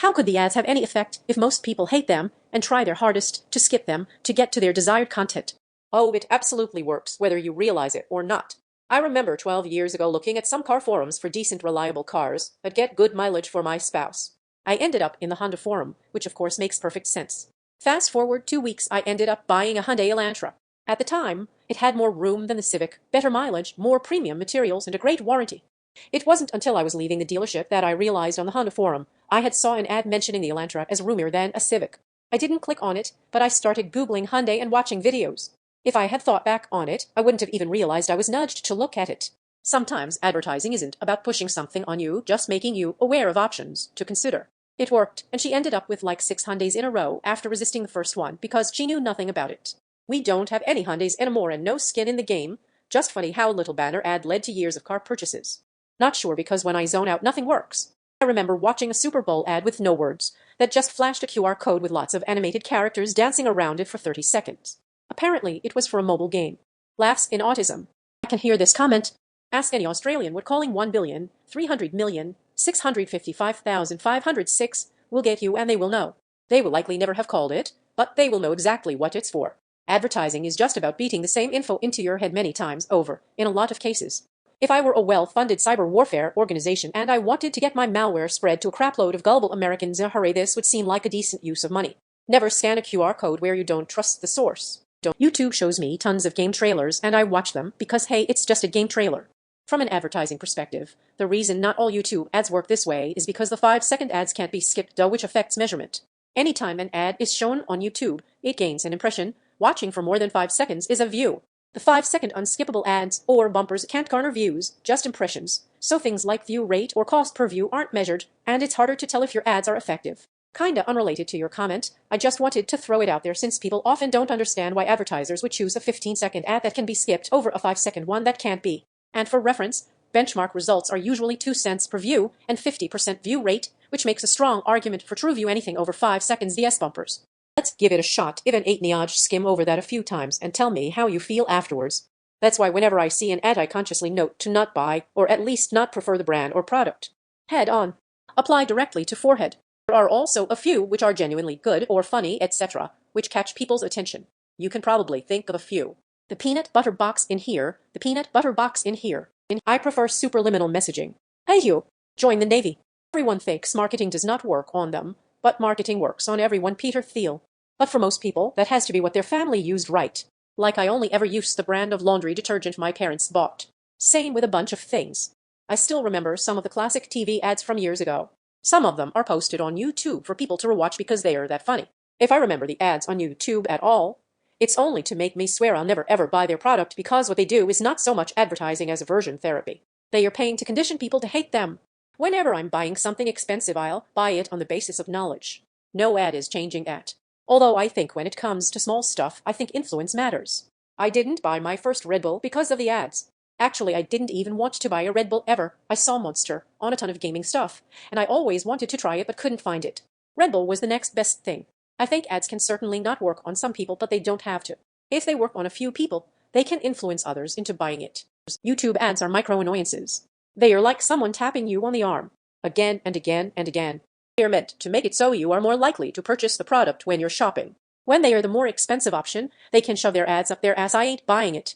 How could the ads have any effect if most people hate them and try their hardest to skip them to get to their desired content? Oh, it absolutely works, whether you realize it or not. I remember 12 years ago looking at some car forums for decent, reliable cars that get good mileage for my spouse. I ended up in the Honda forum, which of course makes perfect sense. Fast forward 2 weeks, I ended up buying a Hyundai Elantra. At the time, it had more room than the Civic, better mileage, more premium materials, and a great warranty. It wasn't until I was leaving the dealership that I realized on the Honda forum I had saw an ad mentioning the Elantra as roomier than a Civic. I didn't click on it, but I started Googling Hyundai and watching videos. If I had thought back on it, I wouldn't have even realized I was nudged to look at it. Sometimes advertising isn't about pushing something on you, just making you aware of options to consider. It worked, and she ended up with like 6 Hyundais in a row after resisting the first one because she knew nothing about it. We don't have any Hyundais anymore and no skin in the game. Just funny how a little banner ad led to years of car purchases. Not sure because when I zone out, nothing works. I remember watching a Super Bowl ad with no words that just flashed a QR code with lots of animated characters dancing around it for 30 seconds. Apparently, it was for a mobile game. Laughs in autism. I can hear this comment. Ask any Australian what calling 1,300,655,506 will get you and they will know. They will likely never have called it, but they will know exactly what it's for. Advertising is just about beating the same info into your head many times over, in a lot of cases. If I were a well-funded cyber warfare organization and I wanted to get my malware spread to a crapload of gullible Americans in a hurry, this would seem like a decent use of money. Never scan a QR code where you don't trust the source. YouTube shows me tons of game trailers and I watch them because hey, it's just a game trailer. From an advertising perspective, the reason not all YouTube ads work this way is because the 5-second ads can't be skipped, which affects measurement. Anytime an ad is shown on YouTube, it gains an impression. Watching for more than 5 seconds is a view. The 5-second unskippable ads or bumpers can't garner views, just impressions, so things like view rate or cost per view aren't measured, and it's harder to tell if your ads are effective. Kinda unrelated to your comment, I just wanted to throw it out there since people often don't understand why advertisers would choose a 15-second ad that can be skipped over a 5-second one that can't be. And for reference, benchmark results are usually 2 cents per view and 50% view rate, which makes a strong argument for true view anything over 5 seconds DS bumpers. Let's give it a shot. Give an 8 skim over that a few times and tell me how you feel afterwards. That's why whenever I see an ad I consciously note to not buy or at least not prefer the brand or product. Head on. Apply directly to forehead. There are also a few which are genuinely good or funny, etc., which catch people's attention. You can probably think of a few. The peanut butter box in here, the peanut butter box in here. I prefer superliminal messaging. Hey you, join the Navy. Everyone thinks marketing does not work on them, but marketing works on everyone. Peter Thiel. But for most people, that has to be what their family used, right? Like I only ever used the brand of laundry detergent my parents bought. Same with a bunch of things. I still remember some of the classic TV ads from years ago. Some of them are posted on YouTube for people to rewatch because they are that funny. If I remember the ads on YouTube at all, it's only to make me swear I'll never ever buy their product because what they do is not so much advertising as aversion therapy. They are paying to condition people to hate them. Whenever I'm buying something expensive, I'll buy it on the basis of knowledge. No ad is changing that. Although I think when it comes to small stuff, I think influence matters. I didn't buy my first Red Bull because of the ads. Actually, I didn't even want to buy a Red Bull ever. I saw Monster on a ton of gaming stuff, and I always wanted to try it but couldn't find it. Red Bull was the next best thing. I think ads can certainly not work on some people, but they don't have to. If they work on a few people, they can influence others into buying it. YouTube ads are micro-annoyances. They are like someone tapping you on the arm, again and again and again. They are meant to make it so you are more likely to purchase the product when you're shopping. When they are the more expensive option, they can shove their ads up their ass. I ain't buying it.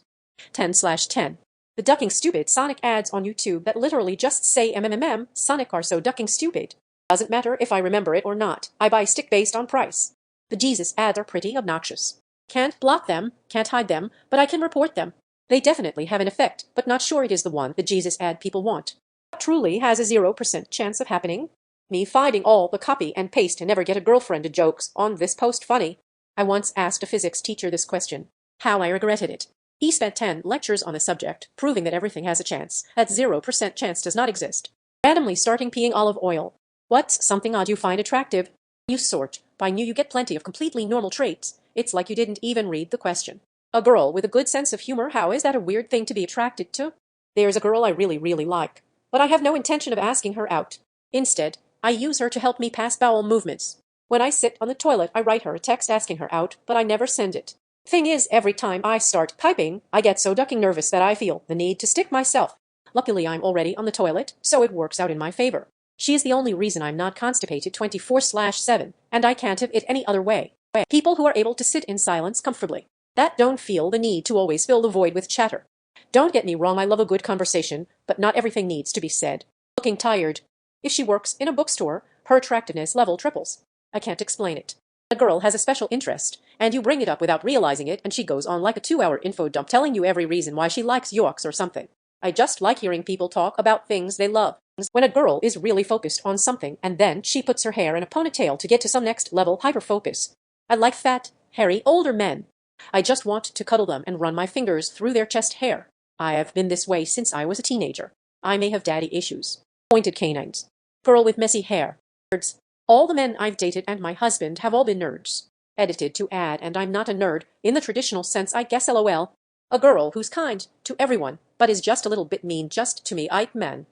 10/10. The ducking stupid Sonic ads on YouTube that literally just say MMMM, Sonic are so ducking stupid. Doesn't matter if I remember it or not, I buy stick based on price. The Jesus ads are pretty obnoxious. Can't block them, can't hide them, but I can report them. They definitely have an effect, but not sure it is the one the Jesus ad people want. Truly has a 0% chance of happening. Me finding all the copy and paste to never get a girlfriend jokes on this post funny. I once asked a physics teacher this question. How I regretted it. He spent 10 lectures on the subject, proving that everything has a chance, that 0% chance does not exist. Randomly starting peeing olive oil. What's something odd you find attractive? You sort by new you get plenty of completely normal traits. It's like you didn't even read the question. A girl with a good sense of humor, how is that a weird thing to be attracted to? There's a girl I really like, but I have no intention of asking her out. Instead, I use her to help me pass bowel movements. When I sit on the toilet, I write her a text asking her out, but I never send it. Thing is, every time I start typing, I get so ducking nervous that I feel the need to stick myself. Luckily, I'm already on the toilet, so it works out in my favor. She is the only reason I'm not constipated 24/7, and I can't have it any other way. People who are able to sit in silence comfortably, that don't feel the need to always fill the void with chatter. Don't get me wrong, I love a good conversation, but not everything needs to be said. Looking tired. If she works in a bookstore, her attractiveness level triples. I can't explain it. A girl has a special interest, and you bring it up without realizing it, and she goes on like a 2-hour info dump telling you every reason why she likes Yorks or something. I just like hearing people talk about things they love. When a girl is really focused on something and then she puts her hair in a ponytail to get to some next level hyper-focus. I like fat, hairy, older men. I just want to cuddle them and run my fingers through their chest hair. I have been this way since I was a teenager. I may have daddy issues. Pointed canines. Girl with messy hair. Nerds. All the men I've dated and my husband have all been nerds. Edited to add, and I'm not a nerd, in the traditional sense I guess lol. A girl who's kind to everyone, but is just a little bit mean just to me man.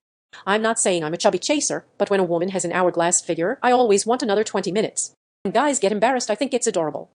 I'm not saying I'm a chubby chaser, but when a woman has an hourglass figure, I always want another 20 minutes. When guys get embarrassed, I think it's adorable.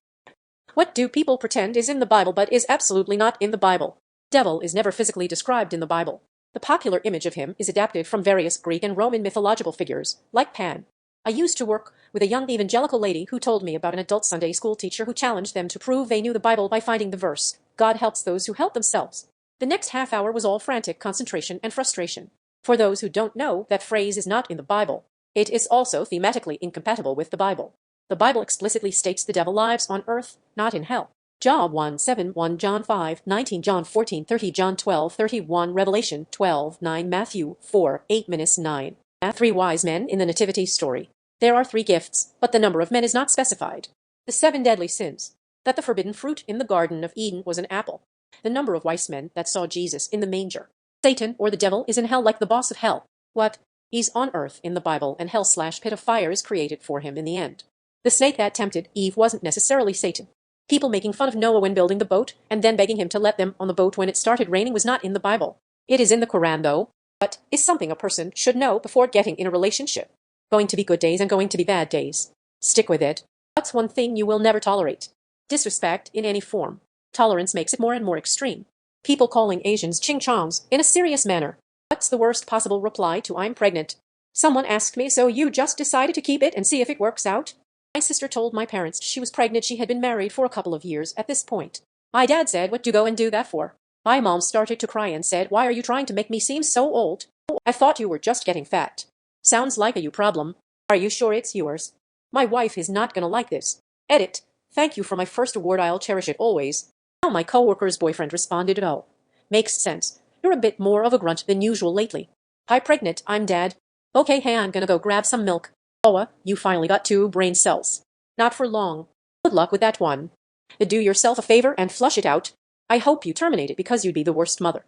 What do people pretend is in the Bible but is absolutely not in the Bible? Devil is never physically described in the Bible. The popular image of him is adapted from various Greek and Roman mythological figures, like Pan. I used to work with a young evangelical lady who told me about an adult Sunday school teacher who challenged them to prove they knew the Bible by finding the verse, God helps those who help themselves. The next half hour was all frantic concentration and frustration. For those who don't know, that phrase is not in the Bible. It is also thematically incompatible with the Bible. The Bible explicitly states the devil lives on earth, not in hell. John 1:7, John 5:19, John 14:30, John 12:31, Revelation 12:9, Matthew 4:8-9. 3 wise men in the nativity story. There are 3 gifts, but the number of men is not specified. The 7 deadly sins. That the forbidden fruit in the Garden of Eden was an apple. The number of wise men that saw Jesus in the manger. Satan, or the devil, is in hell like the boss of hell. What? He's on earth in the Bible, and hell/pit of fire is created for him in the end. The snake that tempted Eve wasn't necessarily Satan. People making fun of Noah when building the boat, and then begging him to let them on the boat when it started raining was not in the Bible. It is in the Quran, though. But is something a person should know before getting in a relationship. Going to be good days and going to be bad days. Stick with it. What's one thing you will never tolerate? Disrespect in any form. Tolerance makes it more and more extreme. People calling Asians ching-chongs in a serious manner. What's the worst possible reply to I'm pregnant? Someone asked me, so you just decided to keep it and see if it works out? My sister told my parents she was pregnant. She had been married for a couple of years at this point. My dad said, what do you go and do that for? My mom started to cry and said, why are you trying to make me seem so old? I thought you were just getting fat. Sounds like a you problem. Are you sure it's yours? My wife is not gonna like this. Edit. Thank you for my first award. I'll cherish it always. How my coworker's boyfriend responded. Oh, makes sense. You're a bit more of a grunt than usual lately. Hi pregnant, I'm dad. Okay, hey, I'm gonna go grab some milk. Noah, you finally got 2 brain cells. Not for long. Good luck with that one. Do yourself a favor and flush it out. I hope you terminate it because you'd be the worst mother.